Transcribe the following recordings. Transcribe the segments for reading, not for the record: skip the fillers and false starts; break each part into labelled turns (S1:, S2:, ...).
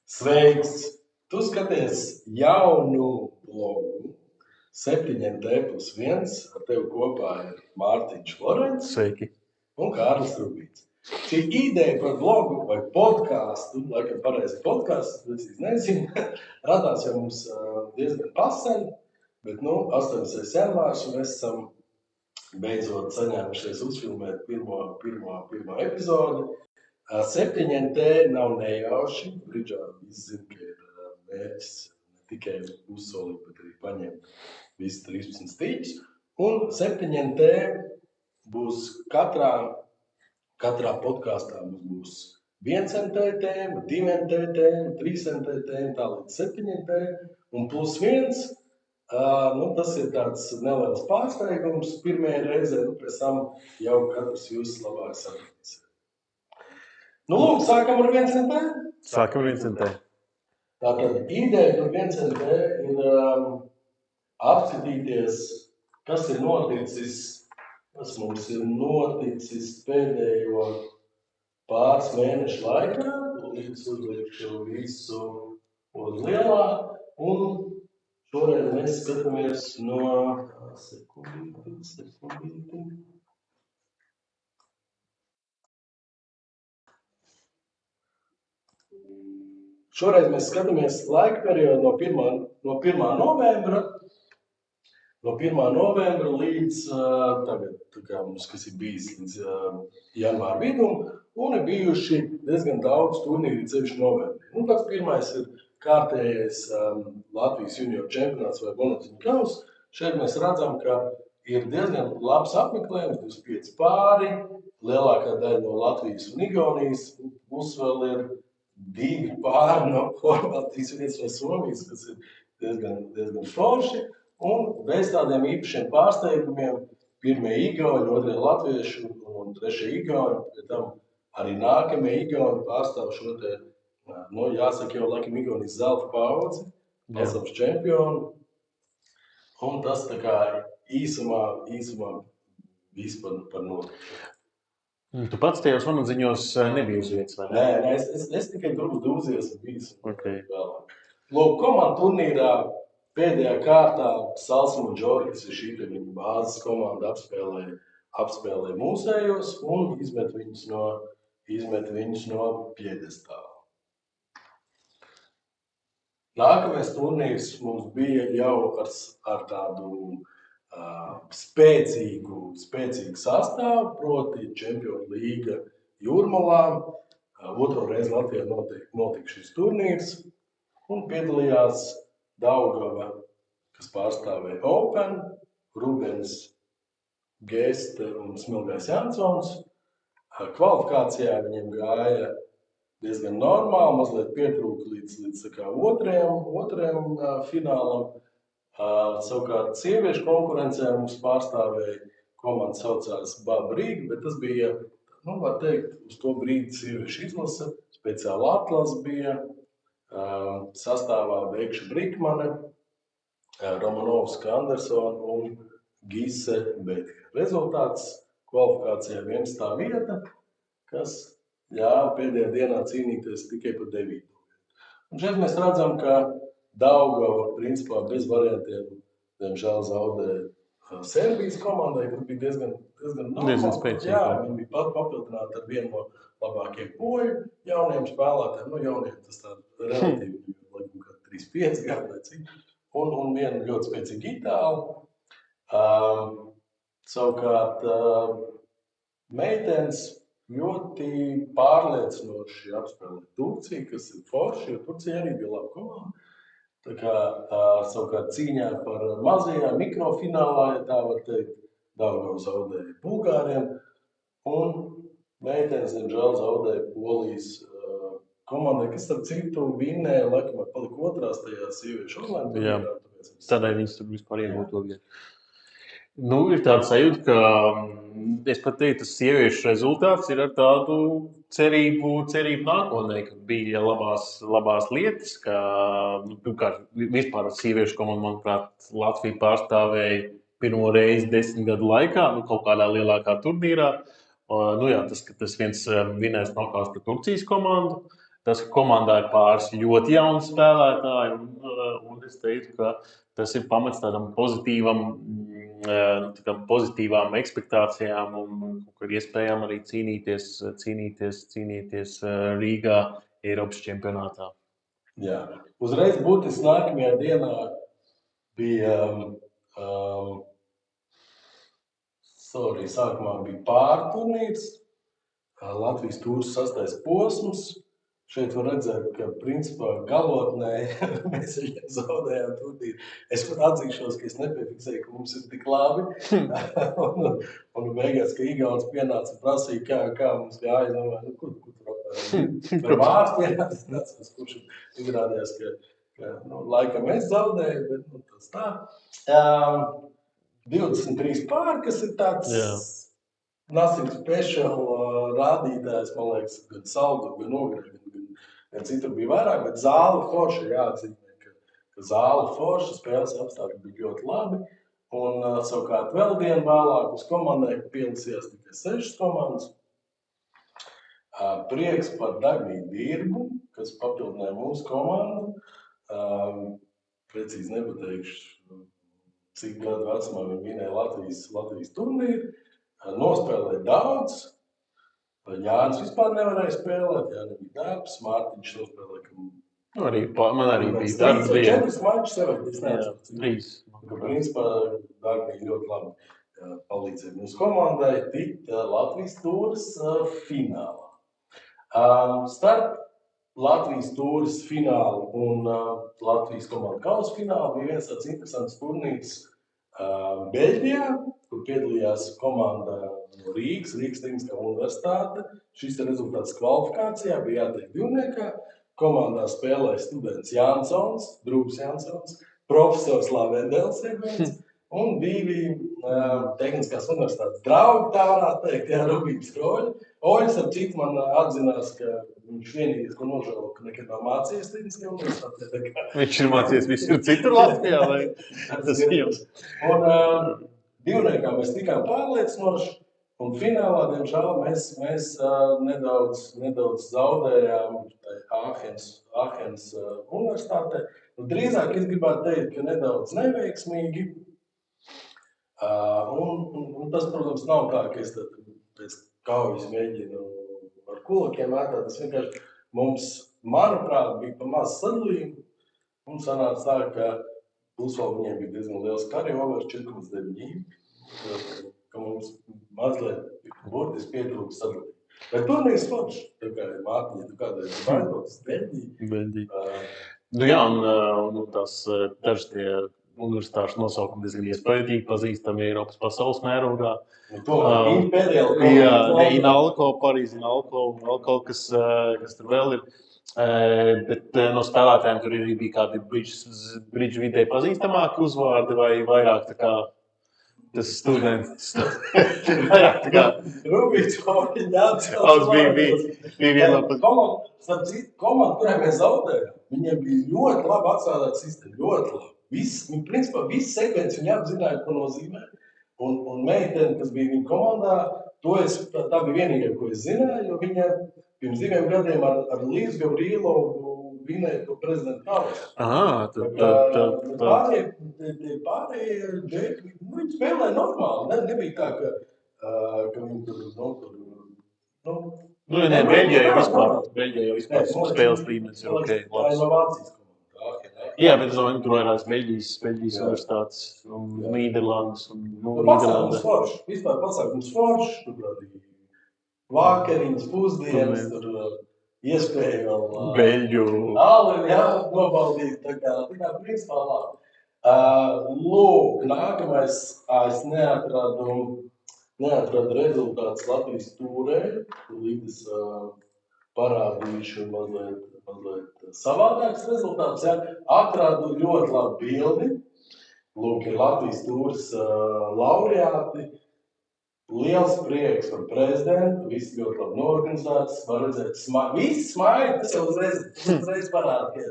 S1: Sveiks! Tu skaties jaunu blogu 7T+1. Ar tevi kopā ir Mārtiņš Florents
S2: Sveiki.
S1: un Kārlis Rubīts. Šī ideja par blogu vai podcastu, laikam pareizi podcasts, es nezinu, radās jau mums diezgan pasen, bet 18. janvārs un mēs esam beidzot saņēmušies uzfilmēt pirmo epizodi. 7T nav nejauši. Bridžā visi zina, ka ir mērķis ne tikai uzsolīt, bet arī paņemt visus 13 stīķus. Un 7T būs katrā podkāstā būs 1NT tēma, 2NT tēma, 3NT tēma, tā līdz 7T. Un plus 1, tas ir tāds neliels pārsteigums pirmajā reizē, pēc tam jau katrs jūs labāk sapratīs. Lūk, sākam ar 1NT.
S2: Sākam ar 1NT.
S1: Tātad ideja par 1NT ir apskatīties, kas ir noticis, kas mums ir noticis pēdējo pāris mēnešu laikā. Līdz uzlikšu visu uz lielā. Un šoreiz mēs skatāmies no sekundīti. Šoreiz mēs skatāmies laika periodu no 1. novembra. No 1. novembra līdz tagad, kas ir bijis līdz janvāra vidum, un ir bijuši diezgan daudz turnīri ceļš novembrī. Pats pirmais ir kārtējais Latvijas junior čempionāts vai bonociņu kaus. Šeit mēs redzam, ka ir diezgan labs apmeklējums, 25 pāri, lielākā daļa no Latvijas un Igaunijas, plus vēl ir 2 pāri no Horvātijas, 1 no Somijas, kas ir diezgan forši. Un bez tādiem īpašiem pārsteigumiem, 1. igauni, 2. latvieši un 3. igauni, pie tam arī nākamie igauni pārstāv šo te, jāsaka jau laikam Igaunijas zelta paudzi, pasaules čempionu. Un tas tā kā īsumā viss par notikumu.
S2: Tu pats tajos vanadziņos nebija uz vietas, vai ne?
S1: Nē, es tikai drusku dūzies un bijis.
S2: Okay.
S1: Lūk, komandu turnīrā pēdējā kārtā Salsam un Džori, kas ir šī viņa bāzes komanda, apspēlē mūsējos un izmet viņus no piedestāla. Nākamais turnīrs mums bija jau ar tādu spēcīgu sastāvu, proti Čempionu līga Jūrmalā. 2. reizi Latvijā notika šis turnīrs un piedalījās Daugava, kas pārstāvēja Open, Rubens, Geste un Smilgais Jansons. Kvalifikācijā viņiem gāja diezgan normāli, mazliet pietrūka līdz otrajam finālam. Savukārt sieviešu konkurencē mums pārstāvēja komanda saucās Baba Rīga, bet tas bija, var teikt, uz to brīdi sieviešu izlase, speciāli atlase bija, sastāvā Veikša Brikmane, Romanovska Andersona un Gise Betka. Rezultāts kvalifikācijā 11. vieta, kas pēdējā dienā cīnīties tikai par 9. Un šeit mēs redzam, ka Daugava principā bez variantiem, diemžēl zaudēja Serbijas komandai, kas bija diezgan normāli.
S2: Spēcīgi.
S1: Jā, viņi bija papildināti ar vienu no labākiem poļu jauniem spēlētājiem. Jauniem tas tā relatīvi, laikam, kā 3-5 gadu vai cik. Un vienu ļoti spēcīgu itālu. Savukārt meitenes ļoti pārliecinoši apspēlē Turciju, kas ir forši, jo Turcija arī bija laba komanda. Tā kā savukārt cīņā par mazajām mikrofinālā, ja tā var teikt, Daugava zaudēja Bulgāriem, un meitenes, diemžēl, zaudēja Polijas komandai, kas starp citu vinnēja, laikam, palika otrās tajā sieviešu online.
S2: Tādēļ viņas tur vispār iegūt logiem. Ir tāda sajūta, ka es pat teiktu, tas sieviešu rezultāts ir ar tādu cerību nākotnē, ka bija labās lietas, ka pirmkārt vispār sieviešu komanda, manuprāt, Latviju pārstāvēja pirmo reizi 10 gadu laikā, kaut kādā lielākā turnīrā. Tas, ka tas viens vinēs nokāst par Turcijas komandu, tas, ka komandā ir pāris ļoti jauni spēlētāji, un es teiktu, ka tas ir pamats tādam pozitīvām ekspektācijām un kaut kā iespējām arī cīnīties Rīgā Eiropas čempionātā.
S1: Jā. Uzreiz būtiski nākamajā dienā bija sākumā bija pārturnīrs, Latvijas tūras 6. posms. Šeit var redzēt, ka principā galotnē mēs viņiem zaudējām turnīru. Es pat atzīšos, ka es nepiefiksēju, ka mums ir tik labi. un beigās, ka Igauns pienāca un prasīja, kā mums gāja, domāju, kur tur apmēram. Vai Mārs pienāca, kurš izrādījās, ka laikam es zaudēju, bet tas tā. 23 pār, kas ir tāds nothing special rādītājs, man liekas, gan saldu, gan nogriezti, gan citur bija vairāk, bet zāle forša jāatzīmē, ka zāle forša, spēles apstākļi bija ļoti labi, un savukārt vēl dienu vēlāk uz komandai pielisījās tikai 6 komandas. Prieks par Dagniju Dirbu, kas papildināja mūsu komandu. Precīzi nepateikšu, cik gadu vecumā viņi vinēja Latvijas turnīru. Nospēlēja daudz. Jānis vispār nevarēja spēlēt, Jānis bija darbs, Mārtiņš nospēlēja.
S2: Man arī bija darbs.
S1: 4 mačus sev, es
S2: neesmu. 3.
S1: Principā Dagnija ļoti labi palīdzēja mūsu komandai tikt Latvijas tūras finālā. Starp Latvijas tūras finālu un Latvijas komandu kausa finālu bija viens tāds interesants turnīrs Beļģijā, kur piedalījās komanda no Rīgas Tehniskā universitāte. Šis rezultāts kvalifikācijā bija jātiek divniekā. Komandā spēlēja students Jansons, Drūps Jansons, profesors Lavendels un 2 Tehniskās universitātes draugi, tā varētu teikt, Rubīgs Kroļi. Oļs ar citu man atzinās, ka viņš vienīgais, ko nožēlo, ka nekad nav mācījies Tehniskajā universitātē.
S2: Viņš ir mācījies visur citur Latvijā, vai tas jums?
S1: Un divniekā mēs tikām pārliecinoši, un finālā, diemžēl, mēs nedaudz zaudējām Āhenes universitātē. Drīzāk es gribētu teikt, ka nedaudz neveiksmīgi. Un tas, protams, nav tā, ka es pēc kaujas mēģinu ar kulakiem mētāt. Tas vienkārši mums, manuprāt, bija pa maz sadalījumu. Un sanāca tā, ka plus vēl viņiem bija diezgan liels karjovers, 4,9. Ka mums mazliet burtiski pietrūka sadalījumu. Bet turnīrs foršs. Tā kā ir Mārtiņa, tu kādreiz baidot uz Beļģiju.
S2: Jā, un tās dažas tie universitāšu nosaukumi diezgan iespaidīgi pazīstami Eiropas pasaules mērogā. Inalko, Parīzi Inalko un vēl kaut kas tur vēl ir. Bet no spēlētājiem tur arī bija kādi bridžu vidē pazīstamāki uzvārdi vai vairāk tā kā tas students. Vairāk tā kā
S1: Rubīts,
S2: bija viena
S1: komanda, kurai mēs zaudējām. Viņiem bija ļoti labi atstrādāta sistēma, ļoti labi. Principā viss sekvenci viņi apzināja, ko nozīmē. Un meitene, kas bija viņa komandā, tā bija vienīgā, ko es zināju, jo viņa pirms 2 gadiem ar Līdz Gavrīlovu vinēja to prezidentu kausu. Pārējie džeki, viņi spēlēja normāli. Nebija tā, ka viņi tur...
S2: Beļģijā jau vispār spēles līmenis ir ok.
S1: Tā ir no Vācijas komanda.
S2: Jā, bet es domāju, tur vairās Beļģijas universitātes un Nīderlandes un Nīderlandē.
S1: Vispār pasākums foršs, tur bija vakariņas, pusdienas, tur iespēja vēl
S2: Beļģu
S1: nobaudīt, tā kā principā labi. Lūk, nākamais, es neatradu rezultātus Latvijas tūrē, līdz parādīšu mazliet savādāks rezultāts. Atradu ļoti labu bildi. Lūk, ir Latvijas tūras laureāti. Liels prieks par prezidentu. Viss ļoti labi norganizēts. Var redzēt, visi smaida. Tas jau uzreiz parāda, ka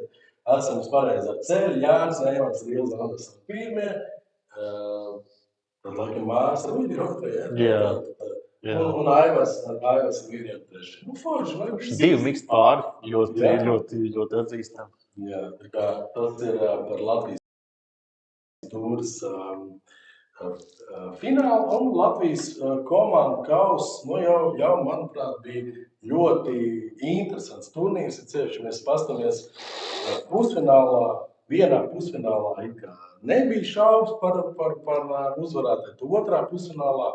S1: esam uz pareizā ceļa. Jānis Neimans ir Ilza Andersona pirmie. Tad, laikam, Mārs Ruģi ir otrajā. Un Aivas vīriem treši. Nu, forši, vai viss?
S2: 2 mixed pāri, ļoti,
S1: Jā.
S2: ļoti, ļoti atzīstam.
S1: Jā, tā kā tas ir par Latvijas tūras finālu un Latvijas komandu kauss, nu jau, manuprāt, bija ļoti interesants turnīrs, ja mēs pastamies pusfinālā, vienā pusfinālā it kā nebija šaubas par uzvarētāju, tu otrā pusfinālā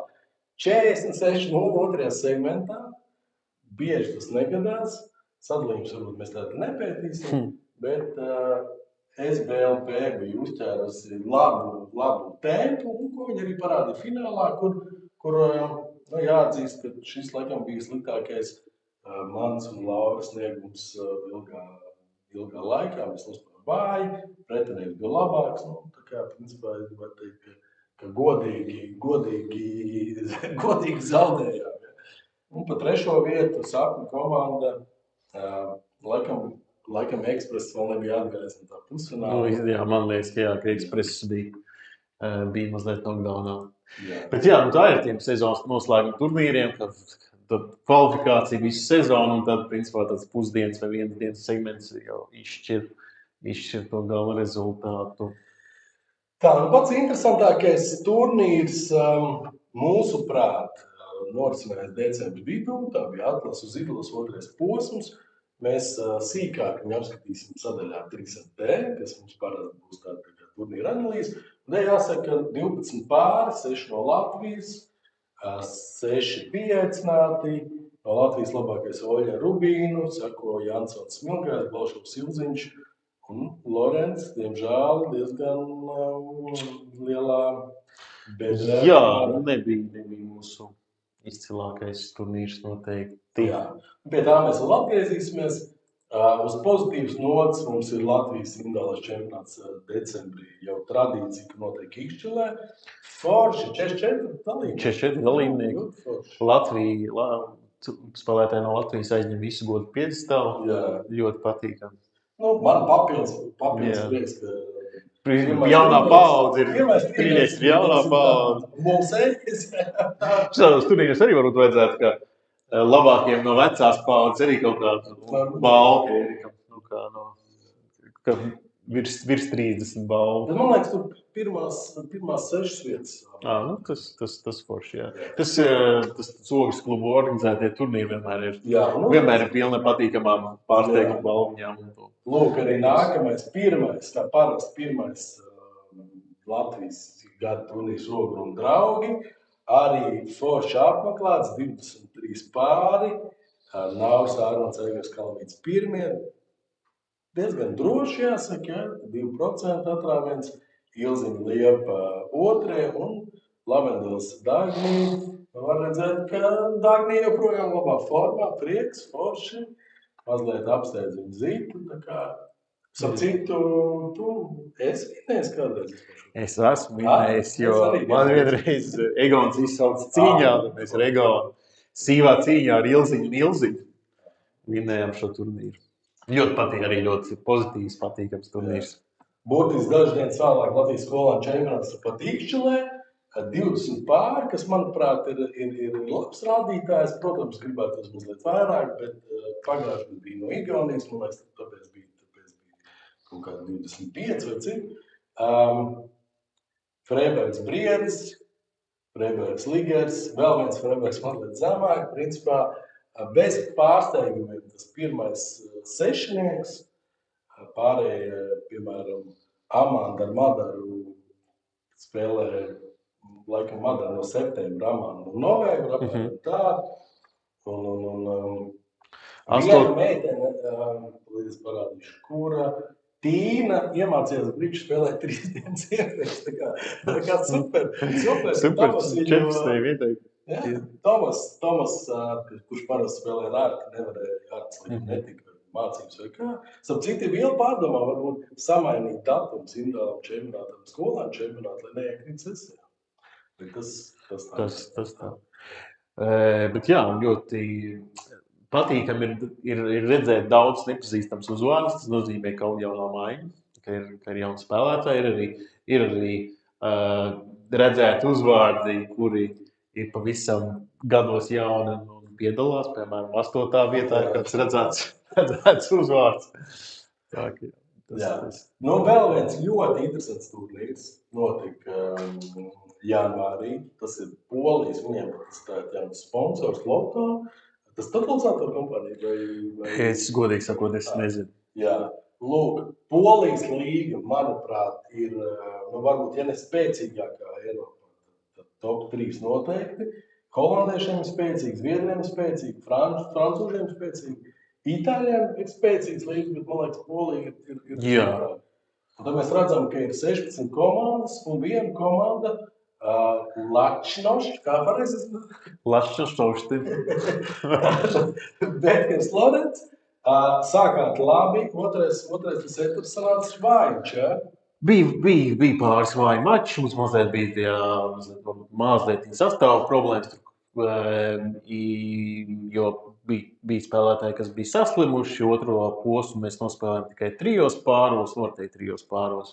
S1: 46-0 otrajā segmentā, bieži tas negadās, sadalījums varbūt mēs tādu nepētīsim, bet SBLP bija uzķērusi labu tempu, un ko viņi arī parādīja finālā, kur jāatzīst, ka šis laikam bija sliktākais mans un Lauras sniegums ilgā laikā. Mēs nospēlējām vāji, pretinieks bija labāks. Nu, tā kā, principā, es gribētu teikt, ka godīgi zaudējām. Un pa trešo vietu Sapņu komanda, laikam Ekspress vēl nebija atgājis no tā pusfināla.
S2: Nu, jā, man liekas, ka Ekspress bija mazliet knockdownā. Bet jā, tā ir tiem sezonas noslēguma turnīriem, kad kvalifikācija visu sezonu, un tad, principā, tāds pusdienas vai vienas dienas segments jau izšķir to gala rezultātu.
S1: Tā, pats interesantākais turnīrs mūsuprāt norisinājās decembra vidū, tā bija atlases uz izlases otrais posms. Mēs sīkāk viņu apskatīsim sadaļā 3D, kas mums parasti būs tāda turnīra analīze. Un jāsaka, ka 12 pāri, 6 no Latvijas, 6 pieaicināti. No Latvijas labākais Oļa Rubīnu, sako Jansons Smilgājs, Balšovs Ilziņš un Lorents, diemžēl, diezgan lielā bedrē.
S2: Jā, nebija mūsu izcilākais turnīrs noteikti.
S1: Jā. Pie tā mēs vēl atgriezīsimies. Uz pozitīvas nots mums ir Latvijas indālais čempionāts decembrī. Jau tradīcija, ka notiek Ikšķilē. Forši 44 dalībnieki.
S2: 44 dalībnieki. Latvija, spēlētāji no Latvijas aizņem visu godu piedestālu. Ļoti patīkami.
S1: Nu, man papildus prieks, ka
S2: jaunā paudze ir jaunā paudze.
S1: Mums ēkas.
S2: Šādos turnīros arī varbūt vajadzētu, ka labākiem no vecās paudzes arī kaut kādu balvu. Ka virs 30 balvu.
S1: Man liekas, tur pirmās 6 vietas.
S2: Tas forši, jā. Tas Ogas klubu organizētie turnīri vienmēr ir pilni patīkamām pārsteigumu balviņām.
S1: Lūk, arī nākamais, kā parasti pirmais Latvijas gada turnīrs Oga un draugi. Arī forši apmeklēts, 23 pāri, Nauris Ārons Eigars Kalvīts pirmie. Diezgan droši jāsaka, 2% atrāviens, Ilziņa Liepa otrie un Lavendels Dāgnī. Var redzēt, ka Dāgnī joprojām labā formā, prieks, forši, mazliet apsteidz viņu Zitu. Sap citu, tu esi vinējis kādreiz?
S2: Es esmu vinējis, jo man vienreiz Egons izsauc cīņā, tad mēs ar Egonu sīvā cīņā ar Ilziņu un Ilziņu vinējām šo turnīru. Ļoti pozitīvs, patīkams turnīrs.
S1: Burtiski dažas dienas vēlāk Latvijas skolāņu čempionāts pat Ikšķilē, 20 pāri, kas, manuprāt, ir labs rādītājs. Protams, gribētu mazliet vairāk, bet pagājuši bija no Igaunijas, man liekas, tāpēc bija kaut kādi 25 vai cik. Freibergs Briedis, Freibergs Ligers, vēl viens Freibergs mazliet zemāk. Principā bez pārsteigumiem tas pirmais sešnieks, pārējie, piemēram, Amanda ar Madaru spēlē, laikam Madara no septembra, Amanda no novembra, tā. Viena meitene, līdz parādīšu, kura Tīna iemācījās gribšu spēlēt 3 dienas iepriekš. Tā kā super.
S2: Čempionātā vietā.
S1: Tomas, kurš parasti spēlē Rārka, nevarēja Rārkas netika mācības vai kā. Sap citi vēl pārdomā, varbūt samainīt datums indālam čempionātam, skolāņu čempionātu, lai neiekrīt sesijā.
S2: Tas tā. Bet jā, ļoti patīkami ir redzēt daudz nepazīstams uzvārds. Tas nozīmē, ka jaunā maiņa, ka ir jauni spēlētāji, ir arī redzēt uzvārdi, kuri ir pavisam gados jauni un piedalās, piemēram, 8. vietā ir kāds redzēts uzvārds. Tā, ka, tas.
S1: Nu, vēl viens ļoti interesants turnīrs notika janvārī. Tas ir Polijas, viņiem tas tā ir jauns sponsors Lotto. Tas totalizātoru kompānija vai...
S2: Es godīgi sakot, es nezinu.
S1: Jā. Lūk, Polijas līga, manuprāt, ir, varbūt, ja ne spēcīgākā Eiropā, tad top 3 noteikti. Holandiešiem ir spēcīgi, Zviedriem ir spēcīgi, Francūžiem ir spēcīgi, Itāļiem ir spēcīgs līga, bet, man liekas, Polija ir
S2: Jā.
S1: Un tad mēs redzam, ka ir 16 komandas un viena komanda Lačnoš, kā pareizi?
S2: Lačnošti.
S1: Betkers Lorenz. Sākāt labi, otrais seturs sanāca vājš, ja?
S2: Bija pāris vāji mači, mums mazliet bija mazliet sastāvu problēmas, jo bija spēlētāji, kas bija saslimuši, otro posmu mēs nospēlējām tikai 3 pāros, noteikti 3 pāros.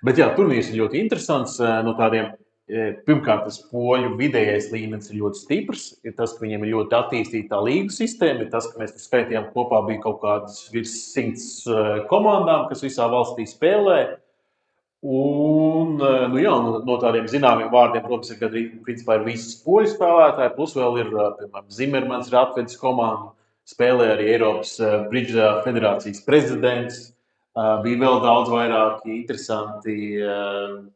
S2: Bet jā, turnīrs ir ļoti interesants no tādiem. Pirmkārt, tas poļu vidējais līmenis ir ļoti stiprs. Ir tas, ka viņiem ir ļoti attīstīta līgu sistēma. Ir tas, ka mēs skaitījām kopā bija kaut kādas virs 100 komandām, kas visā valstī spēlē. Un, no tādiem zināmiem vārdiem, protams, ir principā ir visi poļu spēlētāji. Plus vēl ir, piemēram, Zimermans ir atvedis komandu. Spēlē arī Eiropas Bridža federācijas prezidents. Bija vēl daudz vairāk interesanti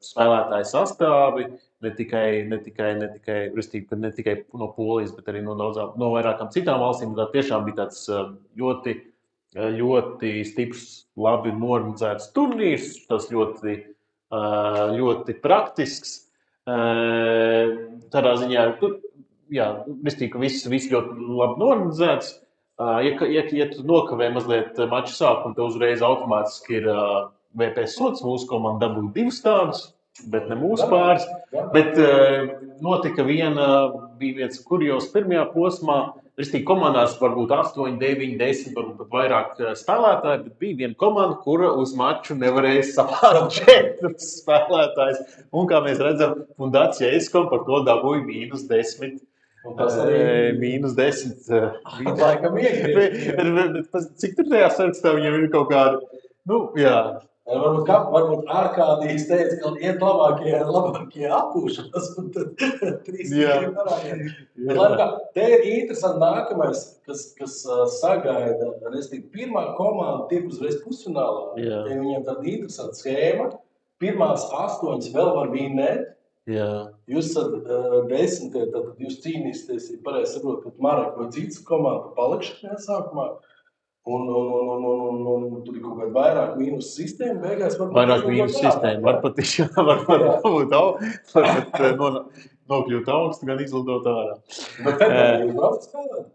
S2: spēlētāju sastāvi, ne tikai no Polijas, bet arī no vairākām citām valstīm. Tā tiešām bija tāds ļoti, ļoti stiprs, labi norganizēts turnīrs, tas ļoti praktisks. Tādā ziņā, ka viss ļoti labi norganizēts. Ja tu nokavē mazliet maču sākumu, tad uzreiz automātiski ir VP sods. Mūsu komanda dabūja 2 tādus, bet ne mūsu pāris. Bet notika bija viens kurjos pirmajā posmā. Komandās varbūt 8, 9, 10, varbūt pat vairāk spēlētāji, bet bija viena komanda, kura uz maču nevarēja savākt 4 spēlētājus. Un, kā mēs redzam, Fundacija Eskom par to dabūja -10. -10.
S1: Laikam iegriež.
S2: Cik tur tajā sarakstā viņam ir kaut kādi?
S1: Varbūt Arkādijs teica, ka iet labākie apūšanas, un tad 3 parādījās. Te ir interesanti nākamais, kas sagaida, restīvi, pirmā komanda tiek uzreiz pusfinālā. Viņiem tāda interesanta schēma. Pirmās 8 vēl var vinēt. Jūs esat 10, tad jūs cīnīsieties, ja pareizi saprotu, ka Marek vai cits komanda palikšu šajā sākumā. Un tur ir kaut kāda vairāk mīnus sistēma. Beigās
S2: vairāk mīnus sistēma. Var pat nokļūt augstu, gan izlidot ārā.
S1: Bet februārī jūs braucat spēlēt?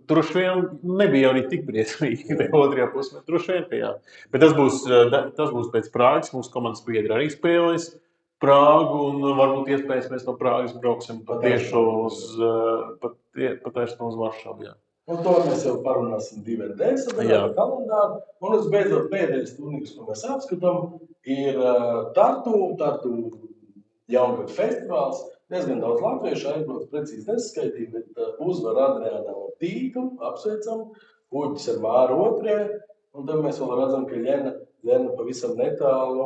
S2: Droši vien nebija arī tik briesmīgi otrajā pusē. Droši vien, ka jā. Bet tas būs pēc Prāgas. Mūsu komandas biedri arī spēlēs Prāgu, un varbūt iespējas mēs no Prāgas brauksim patieši uz Varšavu. Jā.
S1: Un to mēs jau parunāsim divendēs kalendāru. Un visbeidzot pēdējais turnīrs, ko mēs apskatām, ir Tartu jaungadu festivāls. Diezgan daudz latviešu aizbrauc, precīzi neskaitīja, bet uzvar Adriānam ar tīklu, apsveicam, Uģis ar Māru otrajā. Un tad mēs vēl redzam, ka Ļena pavisam netālu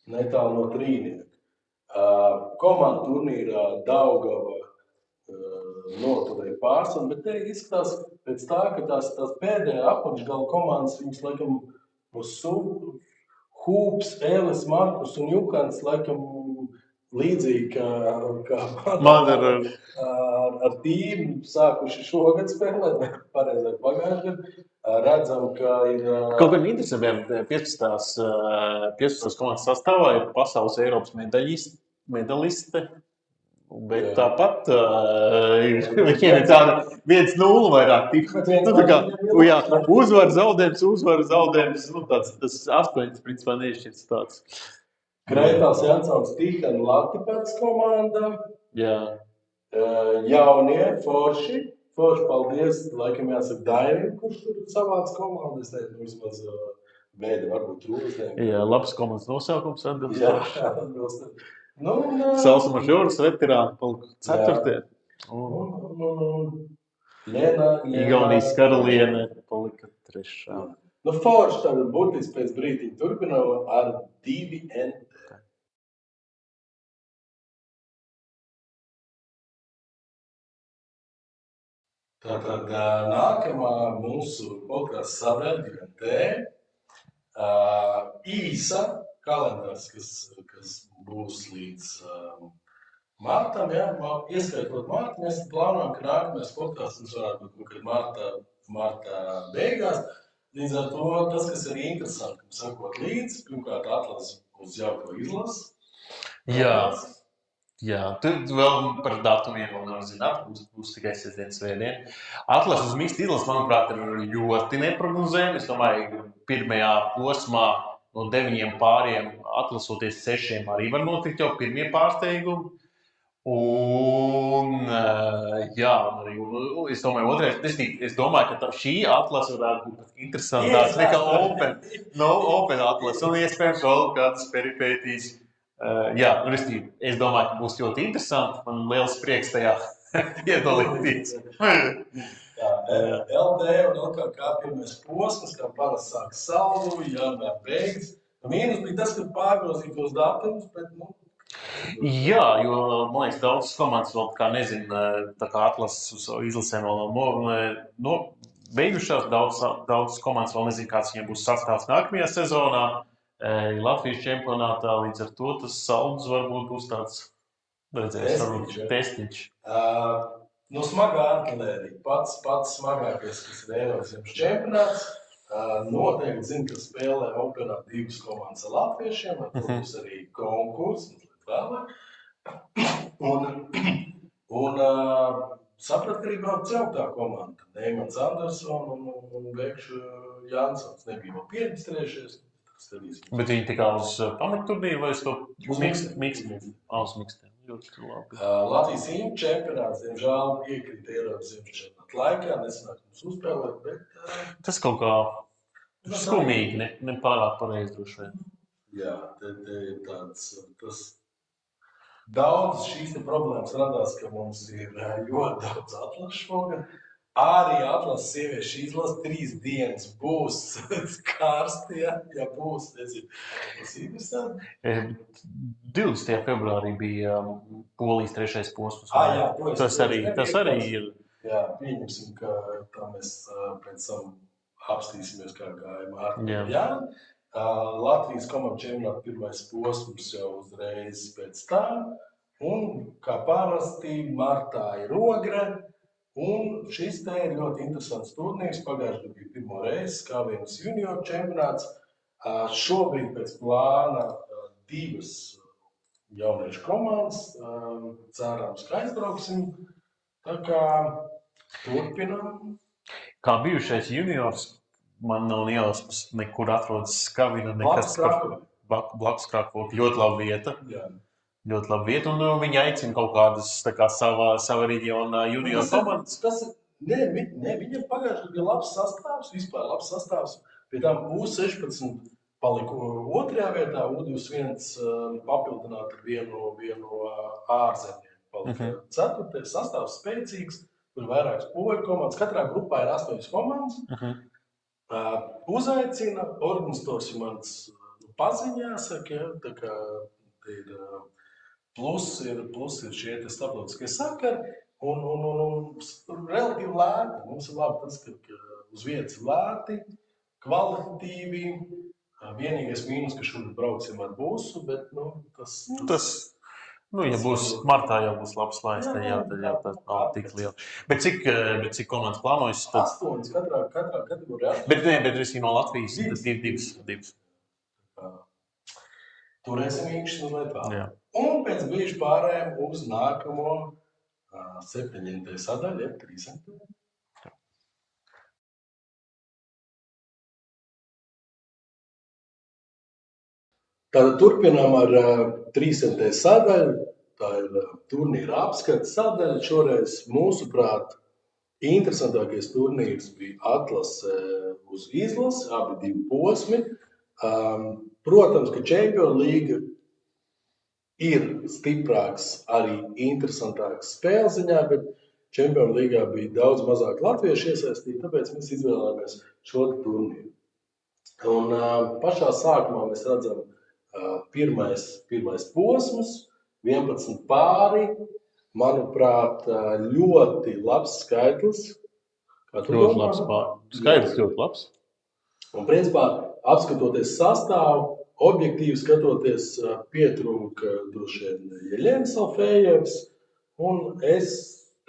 S1: no Trīnieka. Komanda turnīrā Daugava noturēja pārsvaru, bet te izskatās pēc tā, ka tās pēdējā apakšgala komandas, viņas laikam būs Hūps, Elis, Markus un Jukans, laikam līdzīgi kā ar tīmu sākuši šogad spēlēt, pareizāk pagājušajā gadā. Redzam, ka ir...
S2: Kaut gan interesanti, 15. komandas sastāvā ir pasaules Eiropas medaliste, bet tāpat viņiem ir tāda 1-0 vairāk tipa. Uzvar zaudējums, tas 8, principā neizšķirts tāds.
S1: Kreitāls Jansons Tīkana Latipats komanda. Jaunie, forši, paldies, laikam jāsaka Daivim, kurš tur savāds komandas, vismaz Vēdi varbūt Rūzdēm.
S2: Labs komandas nosaukums atbilst.
S1: Atbilst.
S2: Salsa mažoras veterāni palika 4. Igaunijas karaliene palika 3.
S1: Nu, forši tātad burtiski pēc brītiņa turpinām ar 2 NT. Tātad nākamā mūsu podkāstu sadaļa 2 NT. Īsa kalendārs, kas būs līdz martam, ja? Ieskaitot martu, mēs plānojam, ka nākamais podkāsts mums varētu būt marta beigās. Līdz ar to tas, kas ir interesanti, sakot līdzi, pirmkārt atlasi uz jauko izlasi.
S2: Jā, tur vēl par datumiem vēl nevar zināt, būs tikai sestdien, svētdien. Atlasi uz mixed izlasi, manuprāt, ir ļoti neprognozējami. Es domāju, pirmajā posmā no 9 pāriem atlasoties 6 arī var notikt jau pirmie pārsteigumi. Un, es domāju, es domāju, ka šī atlase varētu būt interesantāks nekā Open atlase. Un iespējams vēl kādas peripētīs. Es domāju, ka būs ļoti interesanti. Man liels prieks tajā piedalīties.
S1: LD un LKK pirmais posms, kā parasti sāk saldu, jāmēr beigas. Mīnus bija tas, ka pārgrozīt tos datumus, bet,
S2: Jā, jo, man liekas, daudzas komandas vēl kā nezina, tā kā atlases uz izlasēm vēl beigušās. Daudzas komandas vēl nezina, kāds viņiem būs sastāvs nākamajā sezonā. Latvijas čempionātā līdz ar to tas salds varbūt būs tāds, testiņš.
S1: Smagā artilērija. Pats smagākais, kas ir Eiropas čempionāts. Noteikti zinu, ka spēlē Openā 2 komandas ar latviešiem, ar to būs arī konkurss. Un saprat, ka arī brauc celtā komanda. Neimants Andersons un Bekšu Jansons nebija vēl pierģistrējušies.
S2: Bet viņi tikā uz pamatturnīru vai uz to mikstu? Uz mikstiem. Ļoti labi.
S1: Latvijas impu čempionāts, diemžēl, iekrita Eiropas impu čempionāta laikā. Nesanāk mums uzspēlēt, bet...
S2: Tas kaut kā skumīgi, ne pārāk pareizi droši vien.
S1: Jā, te ir tāds... Daudz šīs problēmas radās, ka mums ir ļoti daudz atlašu šogad. Arī atlases sieviešu izlase 3 dienas būs karsti, ja būs, nezinu. Tas ir interesanti.
S2: 20. februārī bija Polijas 3. posms. Tas arī ir.
S1: Jā, pieņemsim, ka tā mēs pēc tam apstīsimies, kā gāja Mārta. Jā. Latvijas komandu čempionāta 1. posms jau uzreiz pēc tam. Un, kā parasti, martā ir Ogre. Un šis te ir ļoti interesants turnīrs. Pagājušajā bija pirmo reizi Skāvienas junior čempionāts. Šobrīd pēc plāna 2 jauniešu komandas. Cerams, ka aizbrauksim. Tā kā turpinām.
S2: Kā bijušais juniors, man nav jāspas, nekur atrodas Skavina. Blakus Krakovai. Ļoti laba vieta.
S1: Jā.
S2: Ļoti labi vieta, un viņi aicina kaut kādas sava reģiona junior komandas.
S1: Viņam pagājušajā bija labs sastāvs, vispār labs sastāvs. Pie tām U16 palika 2. vietā, U21 papildināt ar vienu ārzemnieku. Palika 4. sastāvs spēcīgs, tur vairākas poļu komandas. Katrā grupā ir 8 komandas. Uzaicina, organizators ir mans paziņās, tā kā ir... Plus ir šie starptautiskie sakari un relatīvi lēti. Mums ir labi tas, ka uz vietas ir lēti, kvalitatīvi. Vienīgais mīnus, ka šodien brauksim ar busu, bet
S2: ja būs martā jau būs labs laiks, tad jau tas nav tik liela. Bet cik komandas plānojas?
S1: 8 katrā kategorijā.
S2: Bet visi no Latvijas 2.
S1: Turēsim īkšķi mazliet vēl. Un pēc brīža pārējām uz nākamo 7. sadaļu, 3. Tātad turpinām ar 3. sadaļu. Tā ir turnīra apskats sadaļa. Šoreiz, mūsuprāt, interesantākais turnīrs bija atlase uz izlasi, abi 2 posmi. Protams, ka Čempionu līga ir stiprāks, arī interesantāks spēles ziņā, bet Čempionu līgā bija daudz mazāk latviešu iesaistīti, tāpēc mēs izvēlējāmies šo turnīru. Un pašā sākumā mēs redzam pirmais posms, 11 pāri. Manuprāt, ļoti labs skaitlis.
S2: Ļoti labs skaitlis, ļoti labs.
S1: Un principā, apskatoties sastāvu, objektīvi skatoties, pietrūka droši vien Jeļens Alfējevs, un es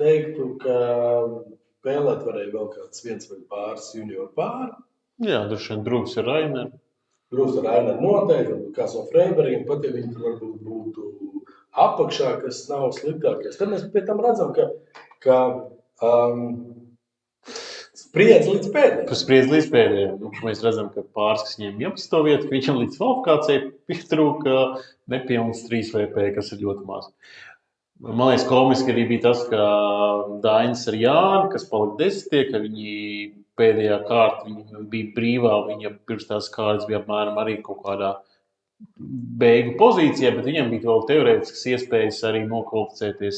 S1: teiktu, ka spēlēt varēja vēl kāds viens vai pāris junioru pāri.
S2: Jā, droši vien Drūvs ir Rainer.
S1: Drūvs ir Rainer noteikti, kāds no Freibergiem, pat ja viņi varbūt būtu apakšā, kas nav sliktākais. Tad mēs pie tam redzam, ka spriedzi līdz pēdējiem.
S2: Spriedzi līdz pēdējiem. Mēs redzam, ka pāris, kas ņem 11. vietu, ka viņam līdz kvalifikācijai pietrūka nepilns 3 VP, kas ir ļoti maz. Man liekas, komiski arī bija tas, ka Dainis ar Jāni, kas palika 10, ka viņi pēdējā kārta viņa bija brīvā, viņa pirms tās kārtas bija apmēram arī kaut kādā beigu pozīcijā, bet viņam bija vēl teorētiskas iespējas arī nokvalificēties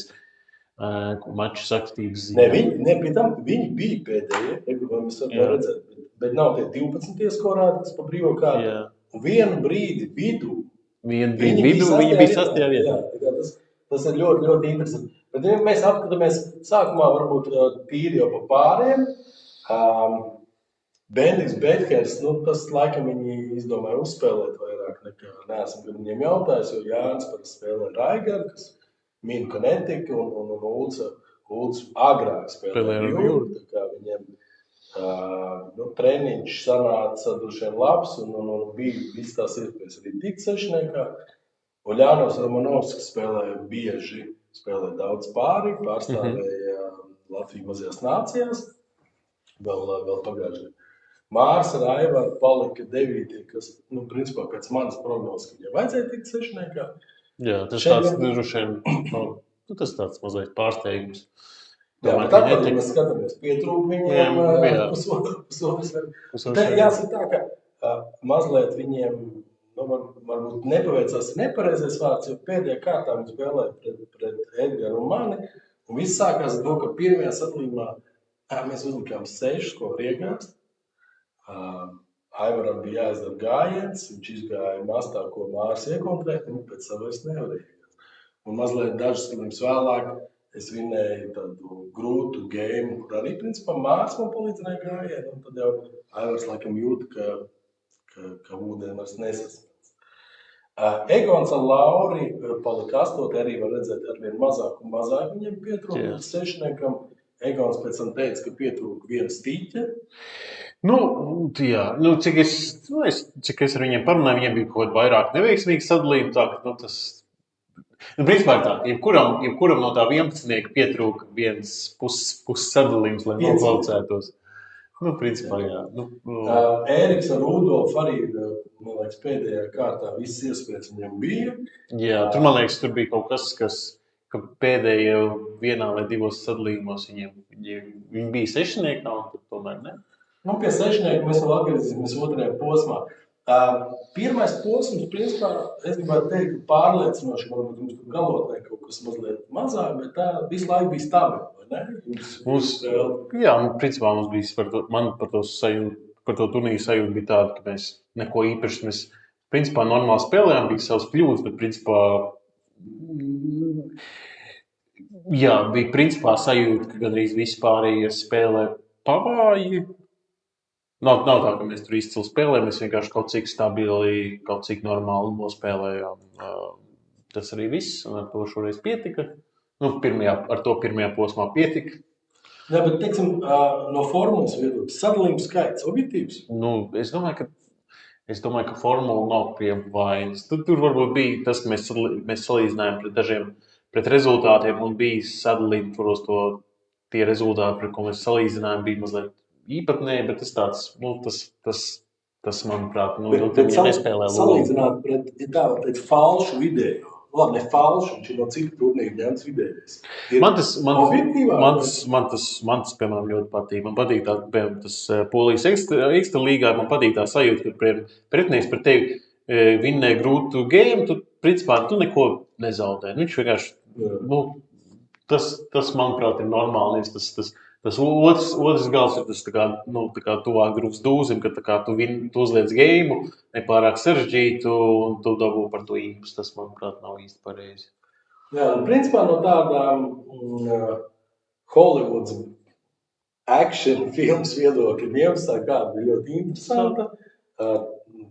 S2: maču sakstības ziņā.
S1: Viņi bija pēdējie, mēs varam redzēt, bet nav tie 12 ieskorēti, kas pa brīvo kārtu. Un vienu brīdi vidū viņi bija 6. vietā. Tas ir ļoti, ļoti interesanti. Bet ja mēs apskatāmies sākumā varbūt tīri jau pa pāriem. Bendiks Bedhers, tas laikam viņi izdomāja uzspēlēt vairāk nekā neesam viņiem jautājis, jo Jānis parasti spēlē Raigaru, kas Minu Konetika un Ulds agrāk spēlē Jūru. Tā kā viņiem treniņš sanāca droši vien labs un bija visas tās iespējas arī tikt sešniekā. Uļānovs Romanovskis spēlē daudz pāri, pārstāvēja Latviju mazajās nācijās, vēl pagājušajā. Mārs ar Aivaru palika 9, kas, principā pēc manas prognozes, ka viņam vajadzēja tikt sešniekā.
S2: Jā, tas tāds tāds mazliet pārsteigums.
S1: Jā, bet tāpēc, ja mēs skatāmies, pietrūk viņiem pusotras. Jāsaka tā, ka mazliet viņiem varbūt nepaveicās nepareizais vārds, jo pēdējā kārtā viņi spēlēja pret Edgaru un mani, un viss sākās ar to, ka pirmajā sadalījumā mēs uzlikām 6, ko var iegāst. Aivaram bija jāizdara gājiens, viņš izgāja mastā, ko Mārs iekontrēt, un pēc tam vairs nevarēja iegāst. Un mazliet dažas gadījums vēlāk es vinēju tādu grūtu game, kur arī principā Mārs man palīdzēja gājienu, un tad jau Aivars laikam jūta, ka ūdeni vairs nesasniedz. Egons un Lauri palika 8, arī var redzēt arvien mazāk un mazāk viņiem pietrūka sešniekam. Egons pēc tam teica, ka pietrūka 1 stīķe.
S2: Cik es ar viņiem parunāju, viņiem bija kaut kāda vairāk neveiksmīga sadalījuma, tā ka tas... principā ir tā, jebkuram no tā 11 pietrūka viens puses sadalījums, lai nokvalificētos. Principā, jā.
S1: Ēriks ar Rudolfu arī, man liekas, pēdējā kārtā visas iespējas viņam bija.
S2: Jā, tur, man liekas, tur bija kaut kas, ka pēdējā 1 vai 2 sadalījumos viņi bija sešniekā, un tad tomēr ne.
S1: Pie sešnieka mēs vēl atgriezīsimies 2. posmā. Pirmais posms, principā, es gribētu teikt, ka pārliecinoši, varbūt mums tur galotnē kaut kas mazliet mazāk, bet tā visu laiku bija stabili, vai ne?
S2: Principā mums bija, man par to turnīru sajūta bija tāda, ka mēs neko īpaši, mēs principā normāli spēlējām, bija savas kļūdas, bet principā, bija principā sajūta, ka gandrīz visi pārējie spēlē pavāji. Nav tā, ka mēs tur izcili spēlējam, mēs vienkārši kaut cik stabili, kaut cik normāli nospēlējām. Tas arī viss, un ar to šoreiz pietika. Ar to pirmajā posmā pietika.
S1: Jā, bet, teiksim, no formulas viedokļa sadalījums skaits objektīvs?
S2: Es domāju, ka formula nav pie vainas. Tur varbūt bija tas, ka mēs salīdzinājām pret rezultātiem, un bija sadalījumi, kuros tie rezultāti, pret ko mēs salīdzinājām, bija mazliet īpatnēji, bet tas manuprāt, viņi nespēlē lomu.
S1: Salīdzināt pret, ja tā var teikt, falšu vidējo. Labi, ne falšu, viņš ir no cik turnīru ņemts vidējais.
S2: Man tas, piemēram, ļoti patīk. Man patīk tas Polijas ekstra līgā, man patīk tā sajūta, ka pretinieks pret tevi vinnēja grūtu game, tu principā, tu neko nezaudē. Viņš vienkārši, tas manuprāt, ir normāli. Tas otrs gals ir tas, tā kā tuvāk grupas dūzim, ka tā kā tu uzliec geimu, nepārāk sarežģītu, un tu dabū par to īpaši. Tas, manuprāt, nav īsti pareizi.
S1: Jā, principā no tādām Hollywoods action filmas viedokļa 11. gada bija ļoti interesanta.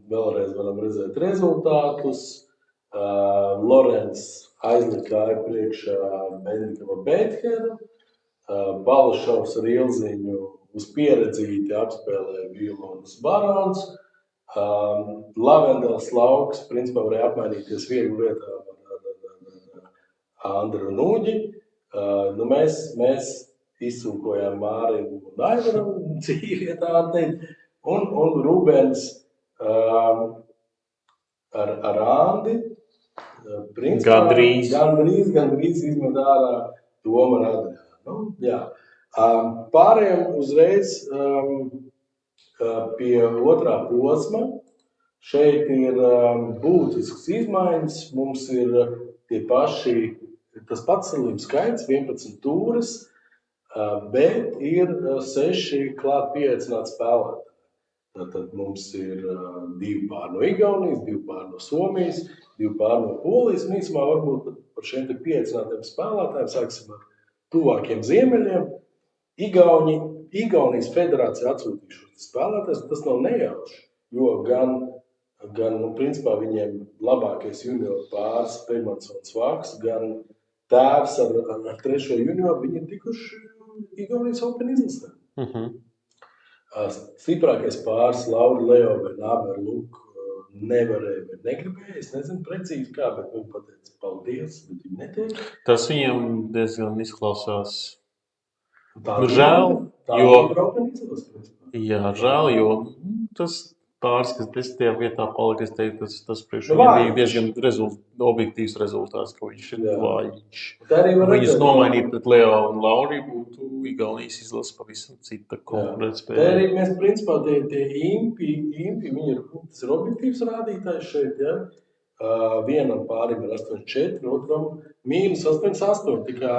S1: Vēlreiz varam redzēt rezultātus. Lorents aizlikāja priekšā Bendikava Bēthēdu. Balašovs ar Ilziņu uz pieredzīti apspēlēja Vilons Barons. Lavendels Lauks principā varēja apmainīties vieglu vietā ar Andru Nūģi. Mēs izsūkojām Mārim un Aivaram dzīvi, tā teikt. Un Rubens ar Andi gandrīz izmet ārā Tomu un Adriānu. Pārējām uzreiz pie otrā posma. Šeit ir būtisks izmaiņas. Mums ir tas pats salību skaits, 11 tūres, bet ir 6 klāt pieaicināti spēlētāji. Tad mums ir 2 pāri no Igaunijas, 2 pāri no Somijas, 2 pāri no Polijas. Un īsumā varbūt par šiem pieaicinātiem spēlētājiem sāksim ar tuvākiem ziemeļiem. Igaunijas federācija atsūtīja šos spēlētājus. Tas nav nejauši, jo gan principā viņiem labākais junior pāris Pegmansons Vāks, gan tēvs ar 3. junioru, viņi ir tikuši Igaunijas Open izlasē. Stiprākais pāris Lauri Leo vai Nāber Luk nevarēja vai negribēja. Es nezinu precīzi kā, bet viņi pateica paldies, bet viņi neteica.
S2: Tas viņam diezgan izklausās
S1: žēl, jo
S2: tas pāris, kas tajā vietā palika, es teiktu, tas priekš viņam bija diezgan objektīvs rezultāts, ka viņš ir vājš. Viņus nomainīt pret Leo un Lauri būtu Igaunijas izlase pavisam cita konkurētspēja.
S1: Tā arī mēs principā tie impi, tas ir objektīvs rādītājs šeit, ja? Vienam pārim ir 8,4, otram mīnus 8,8. Tā kā